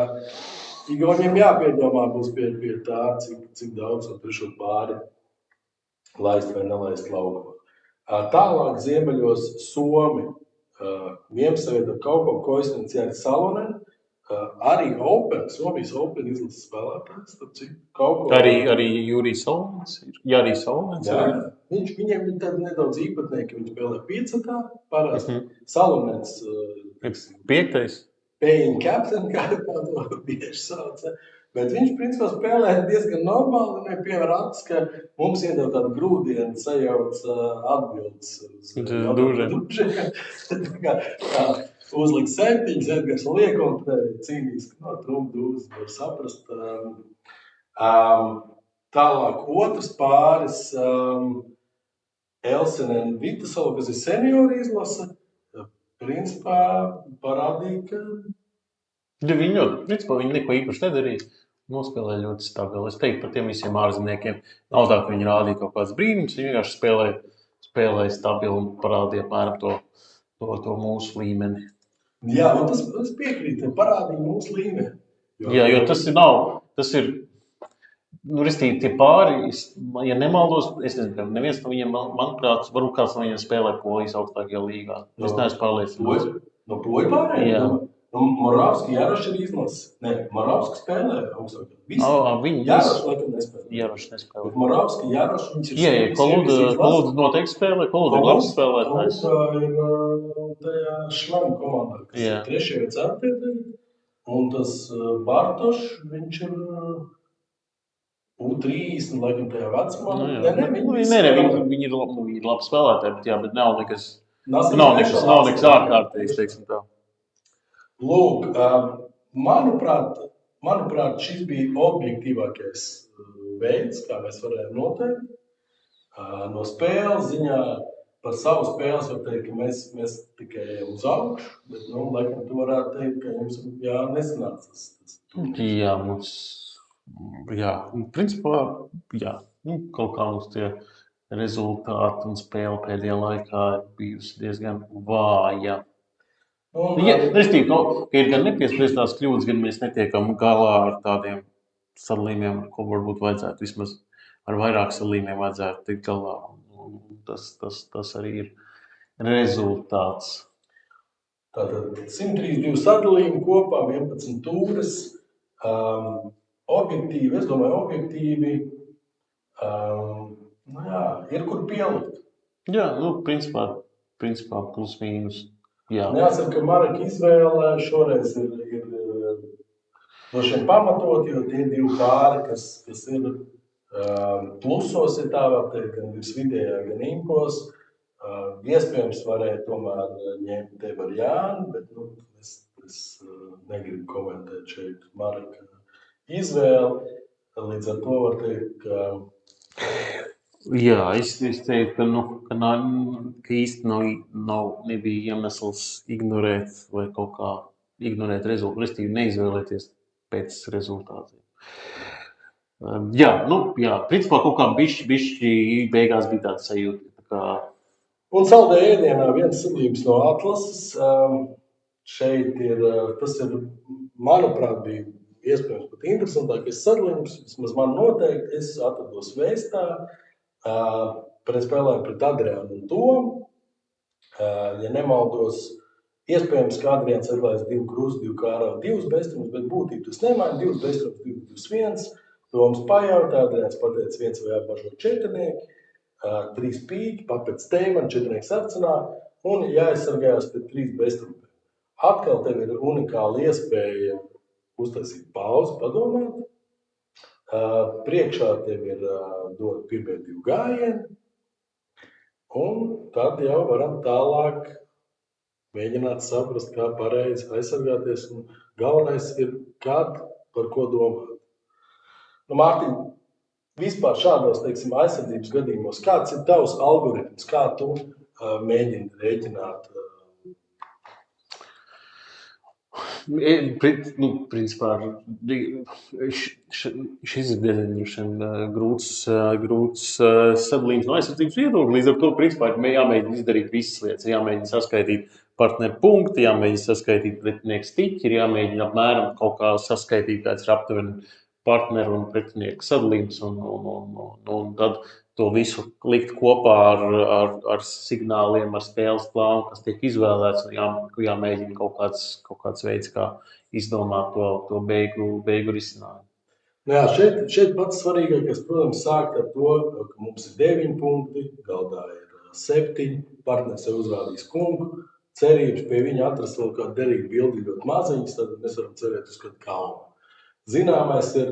S1: Igauniem jāpiedomā būs pie tā, cik daudz no trešo pāri laist vai nelaist laukumā. Tālāk ziemeļos Somi. 11. Kauko Koisnens Jāris Salonen. Arī Open, Somijas Open izlases spēlētājs.
S2: Arī Jurijs Salonens ir. Jāris Salonens ir.
S1: Viņiem ir tad nedaudz īpatnēji, ka viņš spēlē 5. parasti. Salonens
S2: 5.
S1: Paying captain, kā to bieži sauc. Bet viņš principā spēlē diezgan normāli, un nepievar acis, ka mums iedod tādu grūdienu sajauc atbildes uz
S2: dūžiem.
S1: Uzlikt 7, Edgars Liekums, cīnīs, no trumpdūzes var saprast. Tālāk otrs pāris Elsenen Vitasala, kas ir senioru izlase, principā parādīja, ka...
S2: Viņi neko īpaši nedarīja. Nospēlēja ļoti stabili. Es teiktu, par tiem visiem ārzemniekiem nav tā, ka viņi rādīja kaut kāds brīnums. Viņi vienkārši spēlēja stabili un parādīja apmēram to mūsu līmeni.
S1: Jā, un tas piekrīt, parādīja mūsu līmeni.
S2: Jā, jo tas ir, restīvi tie pāri, ja nemaldos, es nezinu, neviens no viņiem, manuprāt, varbūt kāds no viņiem spēlē Polijas augstākajā līgā. Es neesmu pārliecināts.
S1: No Polija pārējiem?
S2: Jā.
S1: Moravski Jaroš ir izlases. Nē, Moravski spēlē augstākajā. Jaroš laikam nespēlē.
S2: Jaroš nespēlē.
S1: Bet Moravski Jaroš, viņš ir...
S2: Jā, Koluda noteikti spēlē. Koluda ir labs spēlētājs.
S1: Koluda ir tajā šlēm komandā, kas ir 3. vai 4. Un tas Bartošs, viņš ir U30, laikam tajā vecumā. Viņi
S2: ir labi spēlētāji, bet nav nekas ārkārtējs, teiksim tā.
S1: Lūk, manuprāt, šis bija objektīvākais veids, kā mēs varējām noteikt. No spēles ziņā par savu spēles var teikt, ka mēs tikai ejam uz augšu, bet, laikam, tu varētu teikt, ka jums nesanāca tas.
S2: Principā, kaut kā mums tie rezultāti un spēle pēdējā laikā ir bijusi diezgan vāja. Restīvi, ka ir gan nepiespriestās kļūdas, gan mēs netiekam galā ar tādiem sadalījumiem, ar ko varbūt vajadzētu vismaz ar vairāk sadalījumiem vajadzētu tikt galā. Un tas arī ir rezultāts.
S1: Tātad 132 sadalījumi kopā, 11 tūres. Objektīvi, es domāju, objektīvi, ir kur pielikt.
S2: Jā, principā plus mīnus.
S1: Jāsaka, ka Mareka izvēle šoreiz ir droši vien pamatot, jo tie divi pāri, kas ir plusos, ir tā var teikt, gan vidējā, gan impos. Iespējams, varēja tomēr ņemt tevi ar Jāni, bet es negribu komentēt šeit Mareka izvēli. Līdz ar to var teikt, ka...
S2: Jā, es teiktu, ka īsti nebija iemesls ignorēt vai kaut kā ignorēt rezultātu, respektīvi neizvēlēties pēc rezultātiem. Principā kaut kā bišķi beigās bija tāds sajūta.
S1: Un saldējā ēdienā viens sadalījums no atlases. Šeit tas ir, manuprāt, bija iespējams pat interesantākais sadalījums. Vismaz man noteikti, es atrados Vēstā. Pret spēlēm pret Adriānu un Tomu. Ja nemaldos, iespējams, ka Adriāns atlaist 2 krustu, 2 kārā, 2 beztrumus, bet būtību tas nemaina, 2 beztrumus, 2-1. Toms pajautā, Adriāns pateica 1 vai apmažo 4, 3 pīķi, papēc tēma, 4 sarcanā un jāaizsargājās pret 3 beztrumiem. Atkal tev ir unikāla iespēja uztaisīt pauzi, padomāt. Priekšā tev ir dot pirmie 2 gājieni, un tad jau varam tālāk mēģināt saprast, kā pareizi aizsargāties. Un galvenais ir, kad par ko domāt. Mārtiņ, vispār šādos, teiksim, aizsardzības gadījumos, kāds ir tavs algoritms, kā tu mēģini rēķināt?
S2: Principā šis ir diezgan grūts sadalījums no aizsardzības viedokļa. Līdz ar to, principā, ir jāmēģina izdarīt visas lietas. Jāmēģina saskaitīt partneru punkti, jāmēģina saskaitīt pretinieku stiķi, ir jāmēģina apmēram kaut kā saskaitīt, kāds ir aptuveni partneru un pretinieku sadalījums, un tad to visu likt kopā ar signāliem, ar spēles plānu, kas tiek izvēlēts, un jāmēģina kaut kāds veids, kā izdomāt to beigu risinājumu.
S1: Šeit pats svarīgākais, protams, sākt ar to, ka mums ir 9 punkti, galdā ir 7, partners jau uzrādīs kungu, cerības pie viņa atrast vēl kādu derīgu bildi ļoti maziņas, tad mēs varam cerēt uz kādu kalnu. Zināmais ir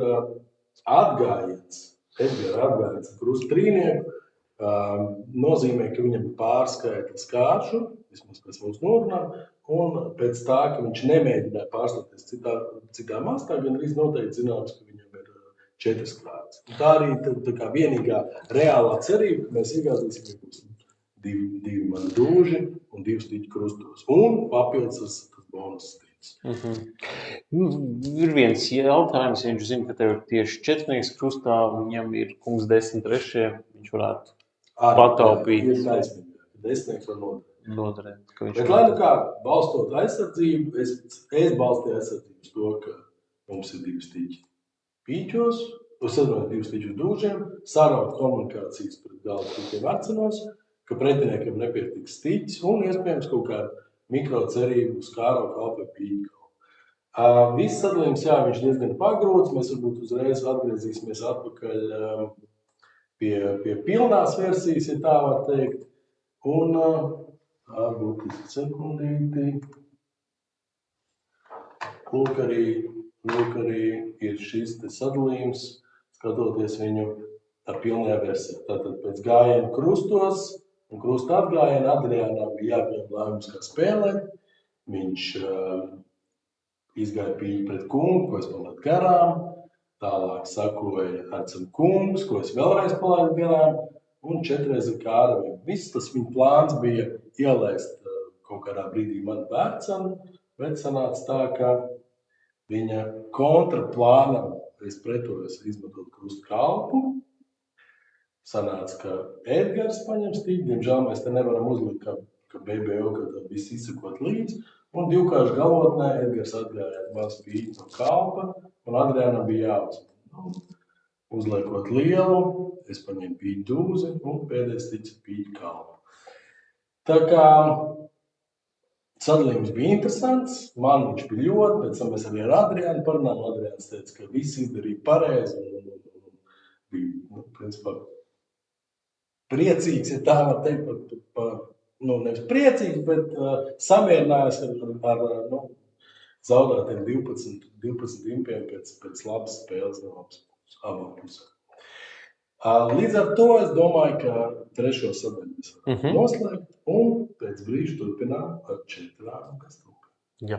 S1: atgājiens. Edgara atgājiens ar krustu trīnieku nozīmē, ka viņam ir pārskaitlis kāršu, vismaz pēc mūsu norunām, un pēc tā, ka viņš nemēģināja pārstāties citā mastā, gan arī noteikti zināms, ka viņam ir 4 klāts. Tā arī tā kā vienīgā reālā cerība, ka mēs iegādīsim, ka būs 2 mani dūži un 2 stiķi krustos. Un papildus tas bonus stiķis.
S2: Ir viens jautājums, ja viņš zina, ka tev ir tieši 4 krustā, un viņam ir kungs 10 trešie, viņš varētu pataupīt.
S1: Ir taisnība, 10 var
S2: noderēt.
S1: Bet lai nu kā, balstot aizsardzību, es balstīju aizsardzību uz to, ka mums ir 2 stiķi pīķos, uz 2 stiķu dūžiem, saraut komunikācijas pret galvu stiķiem arcenos, ka pretiniekam nepietiks stiķis un iespējams kaut kāda mikro cerību uz kāro kalpu vai pīķu. Viss sadalījums, viņš diezgan pagrūts, mēs varbūt uzreiz atgriezīsimies atpakaļ pie pilnās versijas, ja tā var teikt. Un varbūt sekundīti. Lūk arī ir šis te sadalījums, skatoties viņu ar pilnajā versijā. Tātad pēc gājiena krustos un krusta atgājiena Adriānam bija jāpieņem lēmums, kā spēlēt. Viņš izgāja pīļi pret kungu, ko es palaidu garām. Tālāk sakoja Arcam kungs, ko es vēlreiz palaidu garām. Un 4 ar kāraviem. Viss tas viņa plāns bija ielaist kaut kādā brīdī manu bērcanu, bet sanāca tā, ka viņa kontraplānam es pretojos izmantot krustu kalpu. Sanāca, ka Edgars paņem stiķi. Diemžēl mēs te nevaram uzlikt, ka BBO, ka tad viss izsakot līdzi. Un divkāršu galotnē Edgars atgājās mazu pīķi no kalpa, un Adriānam bija jāuzliek. Uzliekot lielu, es paņēmu pīķi dūzi un pēdējais tica pīķi kalpu. Tā kā sadalījums bija interesants, man viņš bija ļoti, pēc tam mēs arī ar Adriānu parunājām. Adriāns teica, ka viss izdarīja pareizi un bija, principā, priecīgs, ja tā var teikt, nevis priecīgs, bet samierinājies ar zaudētiem 12 impiem pēc labas spēles no abām pusēm. Līdz ar to es domāju, ka trešo sadaļu mēs varam noslēgt un pēc brīža turpinām ar 4 gastrūpēm.
S2: Jā.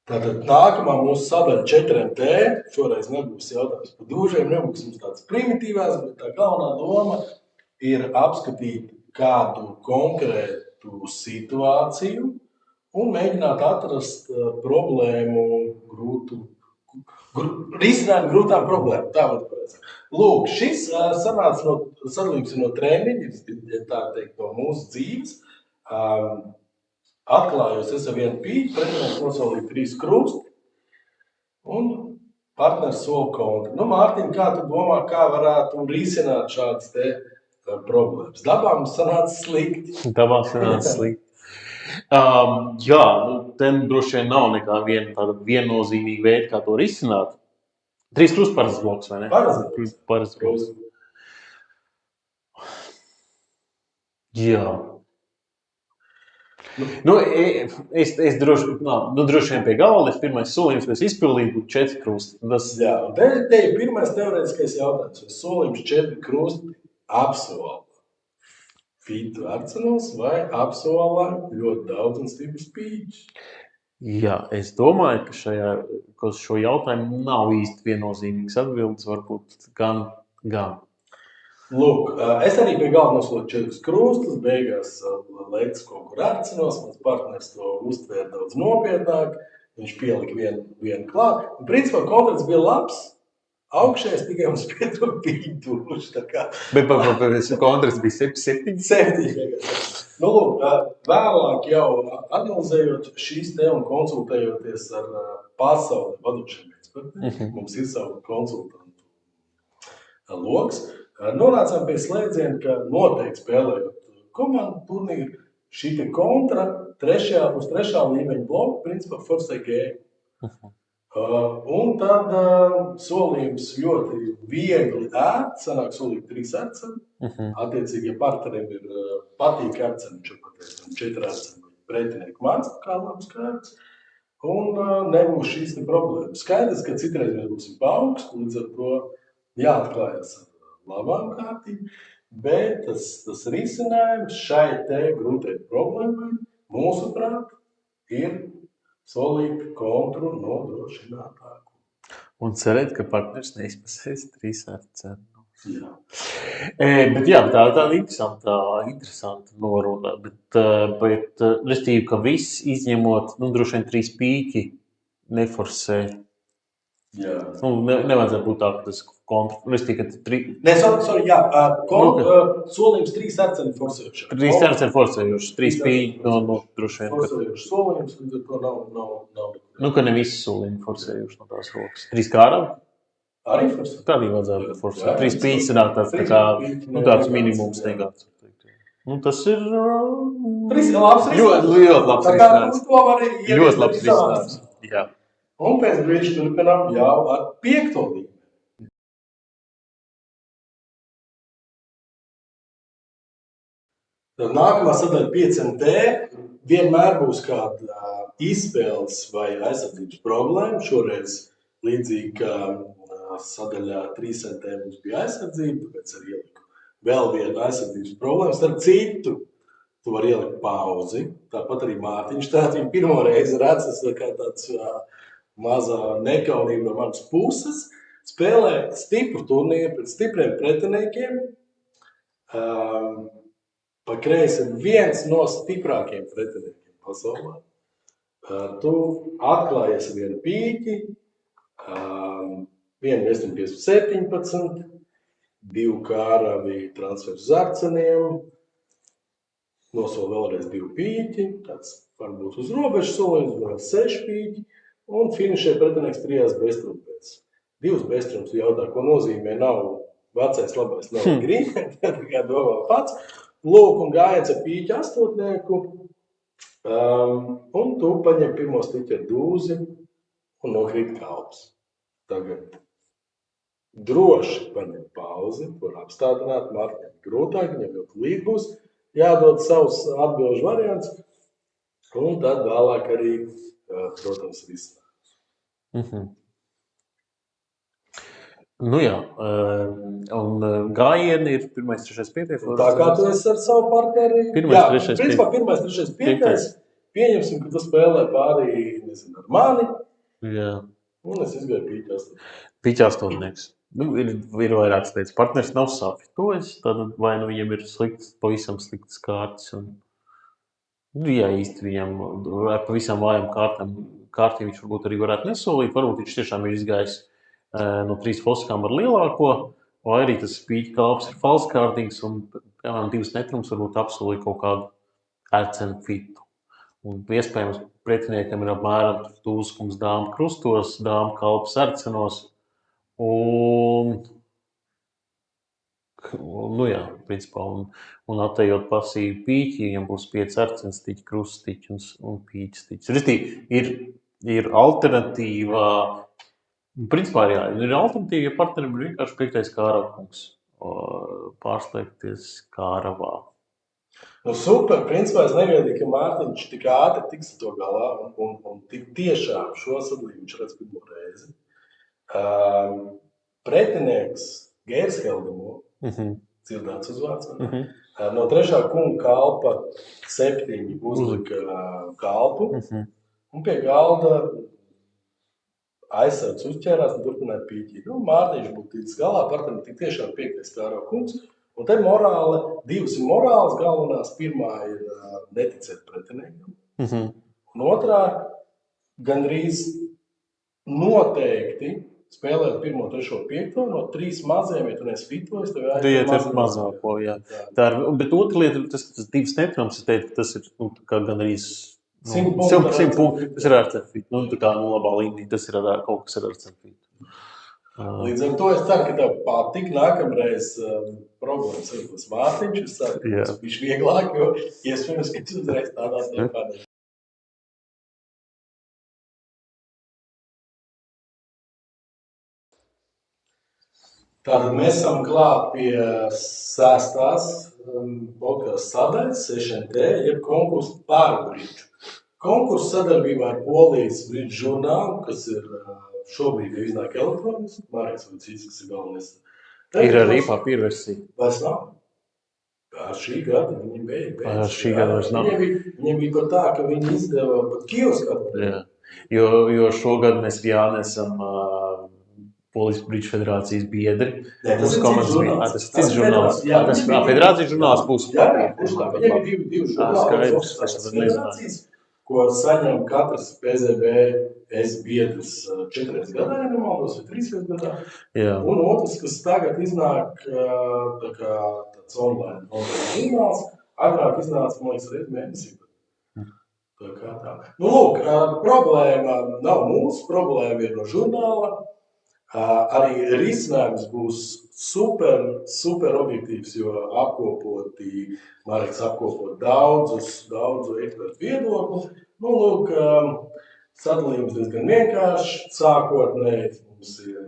S1: Tātad nākamā mūsu sadaļa 4T, šoreiz nebūs jautājums par dūžiem, nebūs mums tāds primitīvās, bet tā galvenā doma ir apskatīt kādu konkrētu situāciju un mēģināt atrast problēmu risinājumu grūtām problēmām. Tā var pareizi. Lūk, šis sadalījums ir no treniņa, tā teikt, no mūsu dzīves. Atklājos es ar vienu pīķi, pretinieks nosolīja 3 krusti un partners sola kontru. Mārtiņ, kā tu domā, kā varētu risināt šādas te problēmas? Dabā mums sanāca slikti.
S2: Jā, te droši vien nav nekā viena tāda viennozīmīga veida, kā to risināt. 3 krusti parasts bloks, vai ne? Parasts bloks. Jā. Es droši vien pie galda, pirmais solījums, ko es izpildīju, būtu 4 krusti.
S1: Jā, un te ir pirmais teorētiskais jautājums. Vai solījums 4 krusti apsola fitu arcenos vai apsola ļoti daudz un stiprs pīķis?
S2: Jā, es domāju, ka šo jautājumu nav īsti viennozīmīgs atbildes, varbūt gan.
S1: Lūk, es arī pie galda nosloku 4 krustus, beigās leicis kaut kur arcenos, mans partners to uztvēra daudz nopietnāk, viņš pielika vienu klāt. Un principā kontakts bija labs, augšējais tikai mums pie to pīķi dūši.
S2: Bet kontakts bija 7?
S1: 7. Lūk, vēlāk jau analizējot šīs te un konsultējoties ar pasauli vadošiem ekspertiem, mums ir savu konsultantu loks, nonācām pie slēdziena, ka noteikti spēlējot komandu turnīru, šī te kontra uz 3. līmeņa bloku, principā forsē game. Un tad solījums ļoti viegli sanāk solīt 3 arceni. Attiecīgi, ja partnerim ir patīk arceni, 4 arceni pretinieku māca, kā labs kārts, un nebūs šīs te problēmas. Skaidrs, ka citreiz mēs būsim pa augstu, līdz ar to jāatklājas ar labām kārtīm, bet tas risinājums šai te grūtai problēmai, mūsuprāt, ir solīt kontru nodrošinātāku.
S2: Un cerēt, ka partners neizpasēs 3 arceni.
S1: Jā.
S2: Bet jā, tā ir tāda interesanta noruna. Bet restīvi, ka viss izņemot, droši vien 3 pīķi neforsē.
S1: Jā.
S2: Nevajadzētu būt tā, ka tas kontra. Restīvi, ka
S1: solījums 3 arceni forsējuši.
S2: 3 arceni forsējuši, 3 pīķi droši vien.
S1: Forsējuši solījums, līdz ar to nav.
S2: Ka ne visi solījumi forsējuši no tās rokas. 3 kāram?
S1: Arī forsēt.
S2: Tā arī vajadzētu forsēt. 3 pīķi sanāk tāds minimums negāds. Tas ir ļoti labs risinājums. Ļoti labs risinājums. Jā.
S1: Un pēc brīža turpinām jau ar 5. līmeni. Tad nākamā sadaļa 5MT vienmēr būs kāda izspēles vai aizsardzības problēma. Šoreiz līdzīgi kā sadaļā 3MT mums bija aizsardzība, tāpēc arī ieliku vēl vienu aizsardzības problēmu. Starp citu, tu vari ielikt pauzi. Tāpat arī Mārtiņš tātad viņu pirmo reizi redz, tas kā tāds mazā nekaunība no manas puses. Spēlē stipru turnīru pret stipriem pretiniekiem. Pa kreisi viens no stiprākiem pretiniekiem pasaulē. Tu atklājies ar vienu pīķi, vienu vēstumu 17, 2 kāravi transfers uz Arceniem, nosola vēlreiz 2 pīķi, tāds varbūt uz robežas solījums, vēl 6 pīķi, un finišē pretinieks 3 beztrumpēs. 2 beztrumps jautā, ko nozīmē nav vecais labais, nav grīņa, tikai domā pats. Lūk, un gājiens ar pīķi astotnieku, un tu paņem pirmo stiķi ar dūzi un nokrīt kalps. Tagad droši paņem pauzi, var apstādināt, Mārtiņam grūtāk, viņam jau līdz būs jādod savus atbilžu variants, un tad vēlāk arī, protams, risināt.
S2: Nu jā, un gājieni ir 1., 3., 5.
S1: Tā kā tu esi ar savu partneri,
S2: 1.,
S1: jā,
S2: 3.,
S1: principā 1., 3., 5. Pieņemsim, ka tu spēlē pārī, nezinu, ar mani,
S2: Jā.
S1: un es izgāju pīķi astotnieku.
S2: Pīķi astotnieks. Nu, ir vairākas lietas. Partneris nav safitojis, tad vai nu viņam ir slikts, pavisam sliktas kārtas. Un, ja īsti viņam ar pavisam vājām kārtīm viņš varbūt arī varētu nesolīt, varbūt viņš tiešām ir izgājis no 3 foskām ar lielāko, vai arī tas pīķi kalps ir falskārtīgs un, piemēram, 2 netrums varbūt apsolīja kaut kādu ērcenu fitu. Un iespējams pretiniekam ir apmēram tūskums dāmu krustos, dāmu kalps ērcenos, un nu jā, principā, un atejot pasīvi pīķi, viņam būs 5 ērcenstiķi, kruststiķi un pīķstiķi. Restīvi, ir alternatīva, principā ir alternatīva, ja partnerim ir vienkārši 5. kāravkungs pārslēgties kāravā.
S1: Nu, super, principā es negaidīju, ka Mārtiņš tik ātri tiks to galā, un tik tiešām šo sadalījumu viņš redz pirmo reizi. Pretinieks Gersheldamo, dzirdēts uzvārds, no 3. kunga kalpa 7 uzlika kalpu, un pie galda aizsardz uzķērās un turpināja pīķīt. Nu, Mārtiņš būtu ticis galā, partnerim tik tiešām 5. kāro kungs, un te morāli, 2 ir morāls galvenās, pirmā ir neticēt pretiniekam, un otrā gandrīz noteikti spēlēt 1., 3., 5. no 3 maziem, ja tu neesi fitojis, tev
S2: jāiet mazāko, jā. Bet otra lieta, tas 2 netrums, es teiktu, tas ir kā gandrīz 100 punktu, tas ir ārcenfīt. Tā kā labā līmenī, tas ir kaut kas ar ārcenfīt.
S1: Līdz ar to es ceru, ka tev patīk nākamreiz problēmas ar Mārtiņš. Es ceru, ka tas bija vieglāk, jo iespējams, ka tu uzreiz tādā tempā. Tātad mēs esam klāt pie 6. podcastu sadaļas, 6T, jeb konkursu par bridžu. Konkursu sadarbībā ar Polijas bridžu žurnālu, kas ir šobrīd iznāk elektroniski, Mārijas Vecīs, kas ir galvenais.
S2: Ir arī papīra versija.
S1: Vairs nav. Ar šī gada viņi beidz.
S2: Ar šī gada vairs nav.
S1: Viņiem bija pat tā, ka viņi izdeva pat kioskatu.
S2: Jā. Jo šogad mēs esam Polijas bridžu federācijas biedri.
S1: Tas ir cits žurnāls.
S2: Federācijas žurnāls būs
S1: papīra. Viņiem ir 2 žurnāls.
S2: Skaidrs.
S1: Ko saņem katrs PZBS biedrs 4 gadā, ja nemaldos, vai 3 gadā.
S2: Jā.
S1: Un otrs, kas tagad iznāk tāds online žurnāls, agrāk iznāca, man liekas, reiz mēnesī. Tā kā tā. Nu, lūk, problēma nav mūsu, problēma ir no žurnāla. Arī risinājums būs super objektīvs, jo Mareks apkopot daudzu ekspertu viedokli. Nu, lūk, sadalījums diezgan vienkārši. Sākotnēji mums ir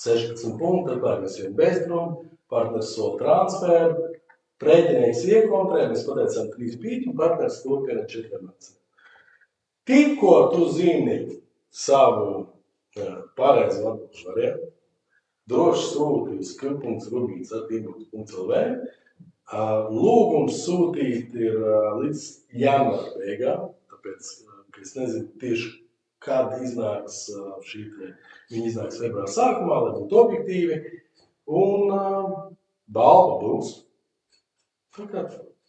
S1: 16 punkti, atklājamies vienu beztrumu, partners sola transferu, pretinieks iekontrē, mēs pateicām 3 pīķi, un partners turpina 4 mācību. Tikko tu zini savu pareizi atbilžu variantu, droši sūti uz skrib.rubīns@inbox.lv. Lūgums sūtīt ir līdz janvāra beigām, tāpēc, ka es nezinu tieši, kad iznāks viņi iznāks februāra sākumā, lai būtu objektīvi, un balva būs.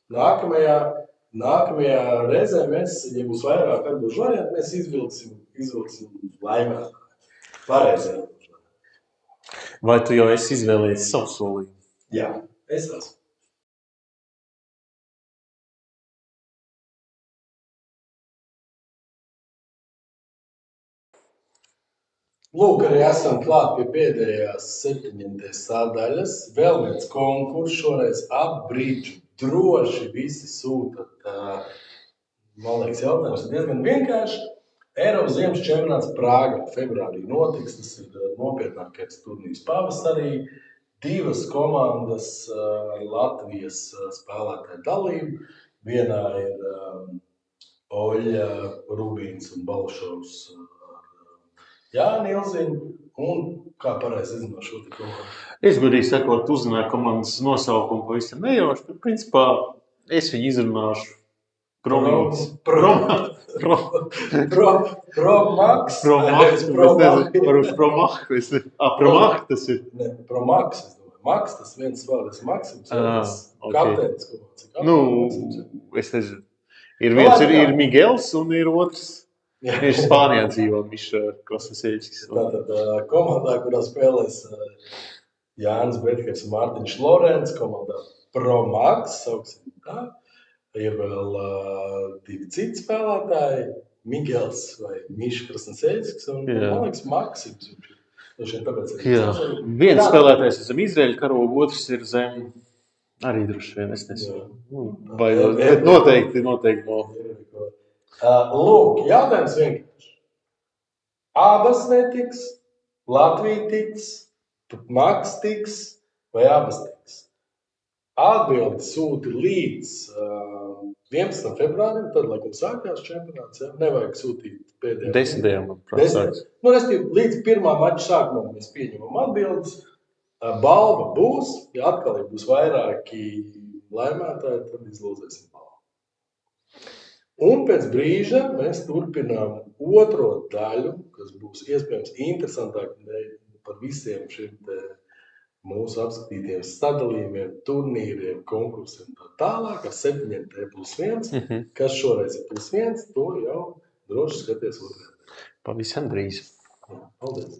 S1: Nākamajā reizē mēs, ja būs vairāk atbilžu variantu, mēs izvilksim laimētāju. Pareizi.
S2: Vai tu jau esi izvēlējies savu solījumu?
S1: Jā, es esmu. Lūk, arī esam klāt pie pēdējās 7. sadaļas. Vēl viens konkurss, šoreiz ap brīdžu. Droši visi sūtat. Man liekas, jautājums ir diezgan vienkārši. Eiropas ziemas čempionāts Prāgā februārī notiks. Tas ir nopietnākais turnīrs pavasarī. 2 komandas ar Latvijas spēlētāju dalību. Vienā ir Oļa Rubīns un Balšovs Jāni Ilziņu. Un kā pareizi izzināt šo te komandu?
S2: Es godīgi sakot, uzzināju komandas nosaukumu pavisam nejauši, bet principā es viņu izrunāšu. Promīts.
S1: Promax.
S2: Promaks. Promaks tas ir.
S1: Ne, Promax, es domāju. Max, tas viens vārds Maksims. Kapteinis komandas.
S2: Nu, es nezinu. Ir viens ir Miguels un ir otrs. Viņš Spānijā dzīvo, Miša Krasnoseļskis.
S1: Tātad komandā, kurā spēlēs Jānis Betkers un Mārtiņš Lorents, komandā Promax, sauksim tā. Ir vēl 2 citi spēlētāji, Miguels vai Miša Krasnoseļskis un, man liekas, Maksims.
S2: Viens spēlētājs ir zem Izraēļa karoga, otrs ir zem arī droši vien, es nezinu. Vai noteikti no.
S1: Lūk, jautājums vienkārši. Abas netiks, Latvija tiks, Maks tiks vai abas tiks? Atbildi sūti līdz 11. februārim, tad, laikam, sākās čempionāts. Ja? Nevajag sūtīt pēdējā.
S2: 10. manuprāt, sāks.
S1: Nu, restīvi, līdz 1. mača sākumam mēs pieņemam atbildes. Balva būs, ja atkal būs vairāki laimētāji, tad izlozēsim balvu. Un pēc brīža mēs turpinām otro daļu, kas būs iespējams interesantāk par visiem šiem mūsu apskatītiem sadalījumiem, turnīriem, konkursiem tā tālāk ar 7+1. Kas šoreiz ir +1, to jau droši skaties otrajā.
S2: Pavisam drīz.
S1: Paldies!